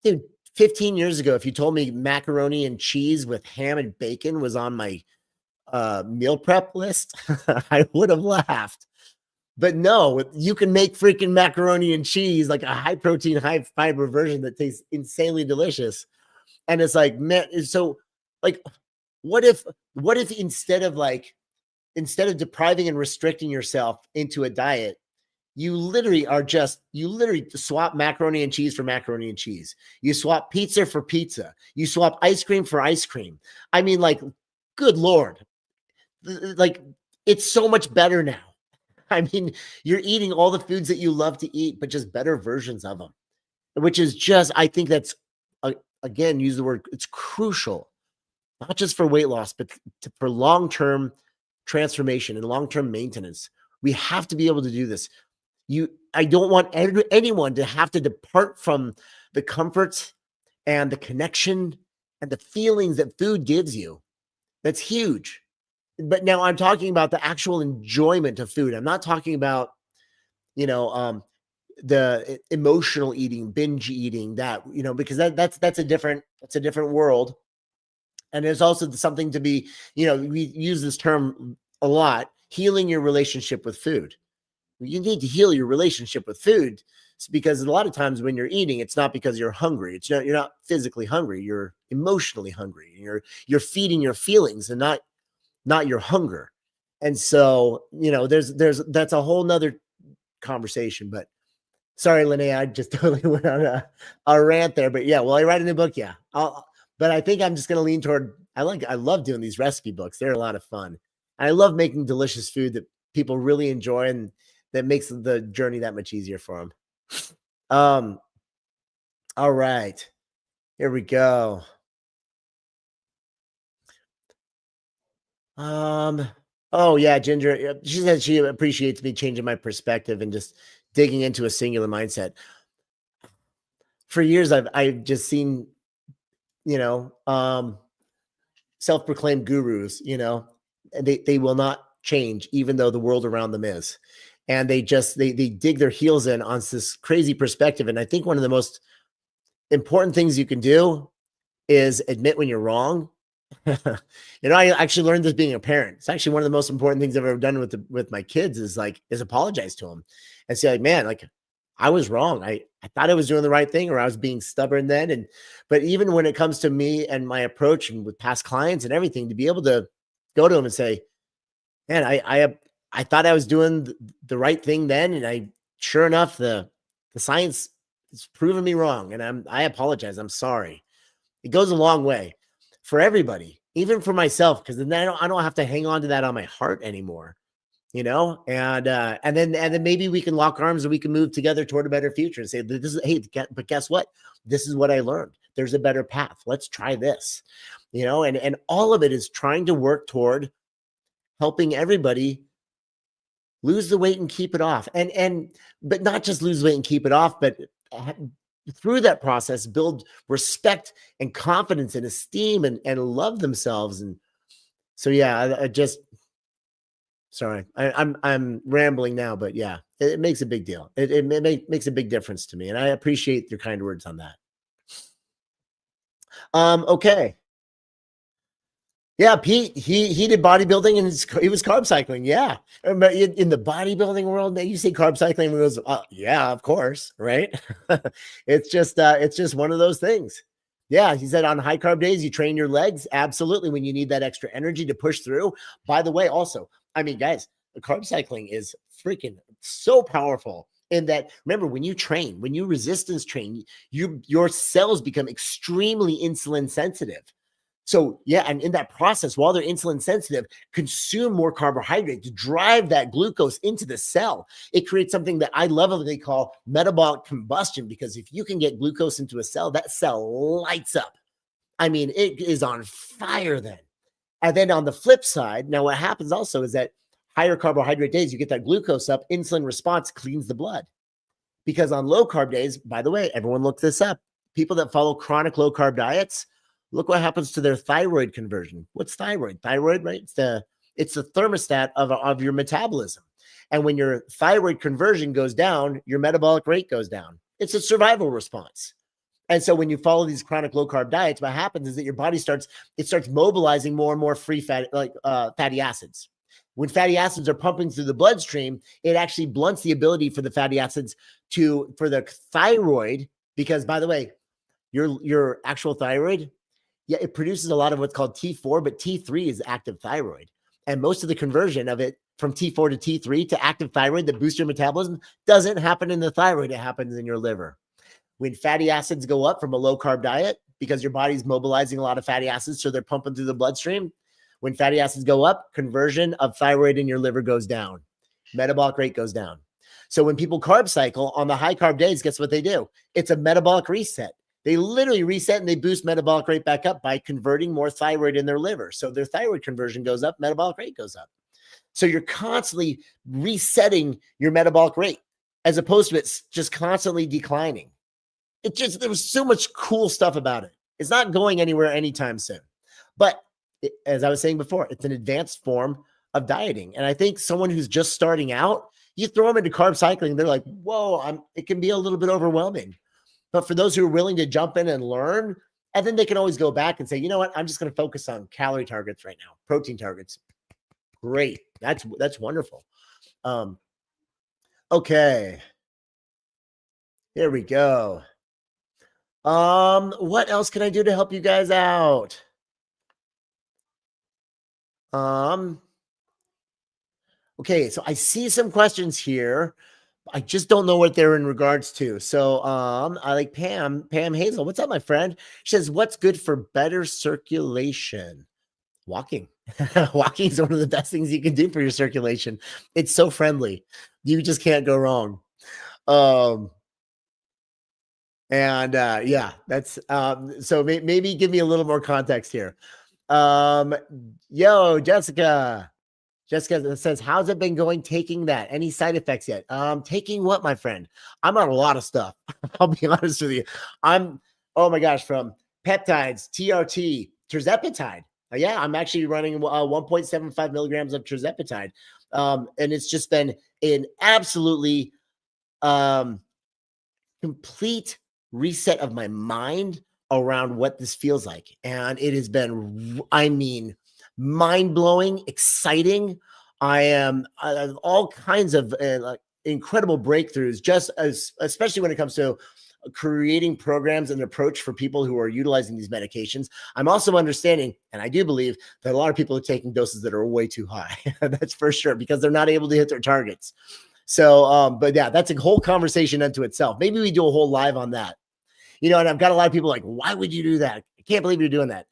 dude, 15 years ago, if you told me macaroni and cheese with ham and bacon was on my meal prep list, I would have laughed. But no, you can make freaking macaroni and cheese, like a high protein, high fiber version that tastes insanely delicious. And it's like, man, so like, what if, what if instead of depriving and restricting yourself into a diet, you literally swap macaroni and cheese for macaroni and cheese. You swap pizza for pizza. You swap ice cream for ice cream. I mean, like, good Lord. Like, it's so much better now. I mean, you're eating all the foods that you love to eat, but just better versions of them, which is just, I think that's, again, use the word, it's crucial, not just for weight loss, but for long-term transformation and long-term maintenance. We have to be able to do this. I don't want anyone to have to depart from the comforts and the connection and the feelings that food gives you. That's huge. But now I'm talking about the actual enjoyment of food. I'm not talking about, the emotional eating, binge eating, that, because that's a different world. And there's also something to be, we use this term a lot, healing your relationship with food. You need to heal your relationship with food. It's because a lot of times when you're eating, it's not because you're hungry. You're not physically hungry. You're emotionally hungry. You're feeding your feelings and not your hunger. And so, that's a whole nother conversation. But sorry, Linnea, I just totally went on a rant there. But yeah, will I write a new book? Yeah. But I think I'm just going to lean toward, I love doing these recipe books. They're a lot of fun. And I love making delicious food that people really enjoy and that makes the journey that much easier for them. All right, here we go. Oh yeah, Ginger. She said she appreciates me changing my perspective and just digging into a singular mindset. For years, I've just seen, self-proclaimed gurus, and they will not change, even though the world around them is. And they dig their heels in on this crazy perspective. And I think one of the most important things you can do is admit when you're wrong. I actually learned this being a parent. It's actually one of the most important things I've ever done with my kids is apologize to them and say, like, man, like, I was wrong. I thought I was doing the right thing, or I was being stubborn then. But even when it comes to me and my approach and with past clients and everything, to be able to go to them and say, man, I thought I was doing the right thing then. And sure enough, the science has proven me wrong. And I apologize. I'm sorry. It goes a long way for everybody, even for myself, because then I don't have to hang on to that on my heart anymore, and then maybe we can lock arms and we can move together toward a better future and say, but guess what? This is what I learned. There's a better path. Let's try this, and all of it is trying to work toward helping everybody lose the weight and keep it off. But not just lose weight and keep it off, but through that process, build respect and confidence and esteem and love themselves. And so, yeah, sorry, I'm rambling now, but yeah, it makes a big deal. It makes a big difference to me. And I appreciate your kind words on that. Okay. Yeah, Pete, he did bodybuilding and he was carb cycling. Yeah. But in the bodybuilding world, you say carb cycling, he goes, yeah, of course, right? It's just one of those things. Yeah, he said on high carb days, you train your legs. Absolutely, when you need that extra energy to push through. By the way, also, I mean, guys, the carb cycling is freaking so powerful in that, remember, when you resistance train, your cells become extremely insulin sensitive. So yeah, and in that process, while they're insulin sensitive, consume more carbohydrate to drive that glucose into the cell. It creates something that I lovingly call metabolic combustion, because if you can get glucose into a cell, that cell lights up. I mean, it is on fire then. And then on the flip side, now what happens also is that higher carbohydrate days, you get that glucose up, insulin response cleans the blood. Because on low carb days, by the way, everyone look this up. People that follow chronic low carb diets, look what happens to their thyroid conversion. What's thyroid? Thyroid, right? It's the thermostat of your metabolism. And when your thyroid conversion goes down, your metabolic rate goes down. It's a survival response. And so when you follow these chronic low carb diets, what happens is that your body starts mobilizing more and more free fat, like fatty acids. When fatty acids are pumping through the bloodstream, it actually blunts the ability for the fatty acids for the thyroid, because by the way, your actual thyroid, yeah, it produces a lot of what's called T4, but T3 is active thyroid. And most of the conversion of it from T4 to T3 to active thyroid that boosts your metabolism doesn't happen in the thyroid. It happens in your liver. When fatty acids go up from a low carb diet, because your body's mobilizing a lot of fatty acids, so they're pumping through the bloodstream. When fatty acids go up, conversion of thyroid in your liver goes down. Metabolic rate goes down. So when people carb cycle on the high carb days, guess what they do? It's a metabolic reset. They literally reset and they boost metabolic rate back up by converting more thyroid in their liver. So their thyroid conversion goes up, metabolic rate goes up. So you're constantly resetting your metabolic rate as opposed to it's just constantly declining. There was so much cool stuff about it. It's not going anywhere anytime soon. But as I was saying before, it's an advanced form of dieting. And I think someone who's just starting out, you throw them into carb cycling, they're like, whoa, it can be a little bit overwhelming. But for those who are willing to jump in and learn, and then they can always go back and say, you know what, I'm just going to focus on calorie targets right now, protein targets. Great. That's wonderful. Okay. Here we go. What else can I do to help you guys out? Okay, so I see some questions here. I just don't know what they're in regards to. So, I like Pam Hazel. What's up, my friend? She says, what's good for better circulation? Walking. Walking is one of the best things you can do for your circulation. It's so friendly. You just can't go wrong. Yeah, that's so maybe give me a little more context here. Yo, Jessica says, how's it been going taking that? Any side effects yet? Taking what, my friend? I'm on a lot of stuff. I'll be honest with you. Oh my gosh, from peptides, TRT, tirzepatide. Yeah, I'm actually running 1.75 milligrams of tirzepatide. And it's just been an absolutely complete reset of my mind around what this feels like. And it has been, mind-blowing, exciting. I am all kinds of incredible breakthroughs, especially when it comes to creating programs and approach for people who are utilizing these medications. I'm also understanding, and I do believe, that a lot of people are taking doses that are way too high. That's for sure, because they're not able to hit their targets. So, but yeah, that's a whole conversation unto itself. Maybe we do a whole live on that. And I've got a lot of people like, why would you do that? I can't believe you're doing that.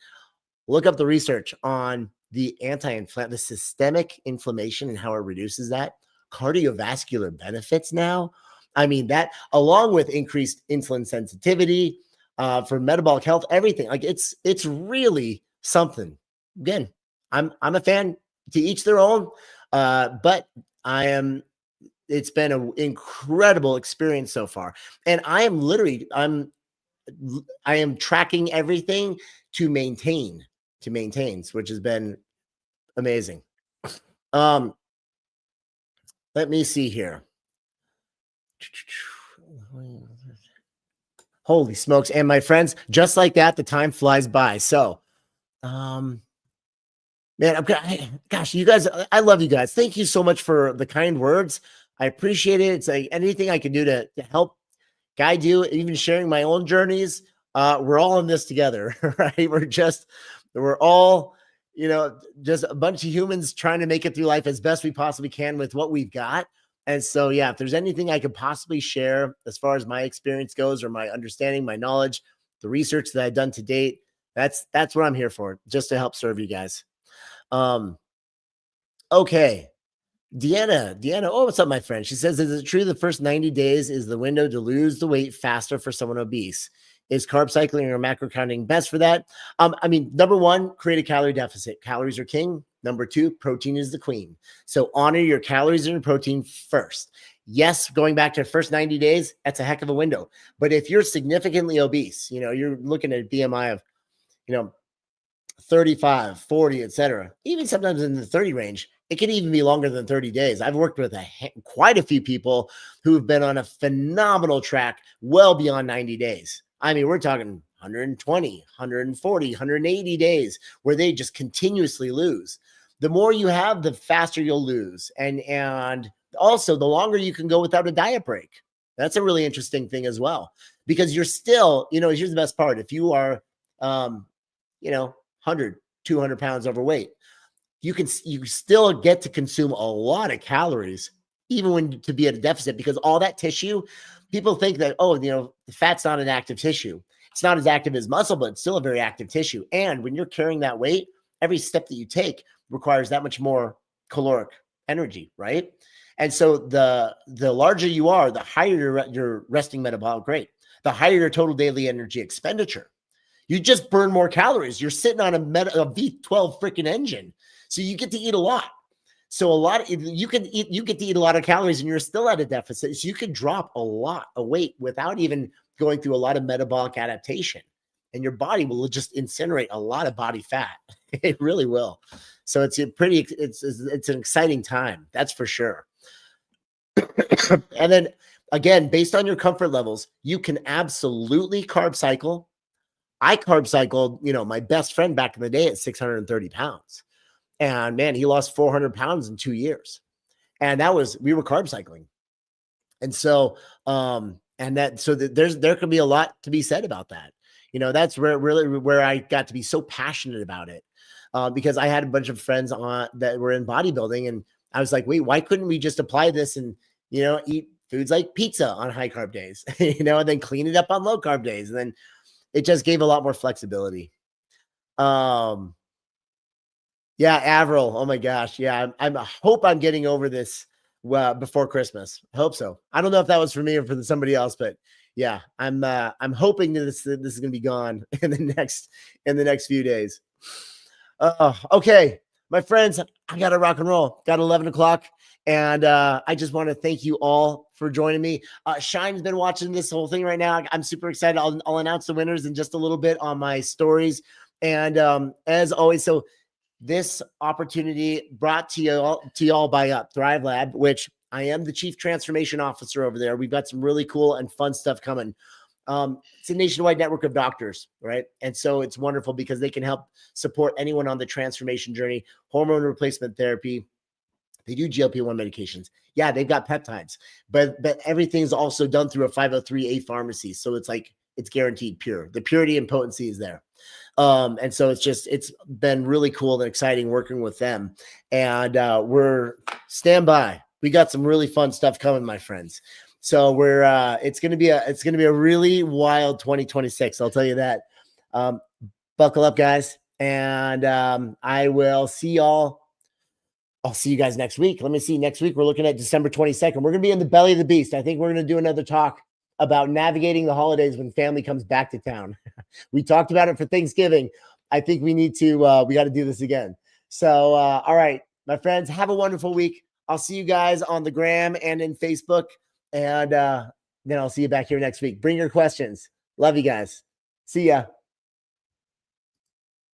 Look up the research on the the systemic inflammation and how it reduces that. Cardiovascular benefits now. That along with increased insulin sensitivity for metabolic health, everything. Like it's really something. Again, I'm a fan, to each their own. But it's been an incredible experience so far. And I am tracking everything to maintain, which has been amazing. Let me see here. Holy smokes. And my friends, just like that, the time flies by. So, man, gosh, you guys, I love you guys. Thank you so much for the kind words. I appreciate it. It's like anything I can do to help guide you, even sharing my own journeys. We're all in this together, right? We're all, just a bunch of humans trying to make it through life as best we possibly can with what we've got. And so, yeah, if there's anything I could possibly share as far as my experience goes, or my understanding, my knowledge, the research that I've done to date, that's what I'm here for, just to help serve you guys. Okay. Deanna, oh, what's up, my friend? She says, is it true the first 90 days is the window to lose the weight faster for someone obese? Is carb cycling or macro counting best for that? Number one, create a calorie deficit. Calories are king. Number two, protein is the queen. So honor your calories and your protein first. Yes, going back to the first 90 days, that's a heck of a window. But if you're significantly obese, you're looking at a BMI of, 35, 40, etc., even sometimes in the 30 range, it can even be longer than 30 days. I've worked with quite a few people who've been on a phenomenal track well beyond 90 days. I mean, we're talking 120, 140, 180 days where they just continuously lose. The more you have, the faster you'll lose. And also the longer you can go without a diet break. That's a really interesting thing as well, because you're still, here's the best part. If you are, 100, 200 pounds overweight, you still get to consume a lot of calories, even when to be at a deficit, because all that tissue, people think that, the fat's not an active tissue. It's not as active as muscle, but it's still a very active tissue. And when you're carrying that weight, every step that you take requires that much more caloric energy, right? And so the larger you are, the higher your resting metabolic rate, the higher your total daily energy expenditure. You just burn more calories. You're sitting on a V12 freaking engine. So you get to eat a lot. So you get to eat a lot of calories and you're still at a deficit. So you can drop a lot of weight without even going through a lot of metabolic adaptation. And your body will just incinerate a lot of body fat. It really will. So it's an exciting time. That's for sure. And then again, based on your comfort levels, you can absolutely carb cycle. I carb cycled, my best friend back in the day at 630 pounds. And man, he lost 400 pounds in 2 years. And we were carb cycling. And so, there could be a lot to be said about that. That's where I got to be so passionate about it. Because I had a bunch of friends that were in bodybuilding, and I was like, wait, why couldn't we just apply this and, eat foods like pizza on high carb days, and then clean it up on low carb days. And then it just gave a lot more flexibility. Yeah, Avril. Oh my gosh. Yeah. I hope I'm getting over this before Christmas. I hope so. I don't know if that was for me or for somebody else, but yeah, I'm hoping that this is going to be gone in the next few days. Okay, my friends, I got to rock and roll. Got 11 o'clock. And I just want to thank you all for joining me. Shine's been watching this whole thing right now. I'm super excited. I'll announce the winners in just a little bit on my stories. And as always, so this opportunity brought to y'all by Thrive Lab, which I am the Chief Transformation Officer over there. We've got some really cool and fun stuff coming. It's a nationwide network of doctors, right? And so it's wonderful because they can help support anyone on the transformation journey, hormone replacement therapy. They do GLP-1 medications. Yeah, they've got peptides, but everything's also done through a 503A pharmacy. So it's guaranteed pure. The purity and potency is there. And so it's been really cool and exciting working with them. And we're stand by. We got some really fun stuff coming, my friends. So it's going to be a really wild 2026. I'll tell you that. Buckle up, guys. And I will see y'all. I'll see you guys next week. Let me see. Next week, we're looking at December 22nd. We're going to be in the belly of the beast. I think we're going to do another talk about navigating the holidays when family comes back to town. We talked about it for Thanksgiving. I think we need to, we got to do this again. So, all right, my friends, have a wonderful week. I'll see you guys on the gram and in Facebook. And then I'll see you back here next week. Bring your questions. Love you guys. See ya.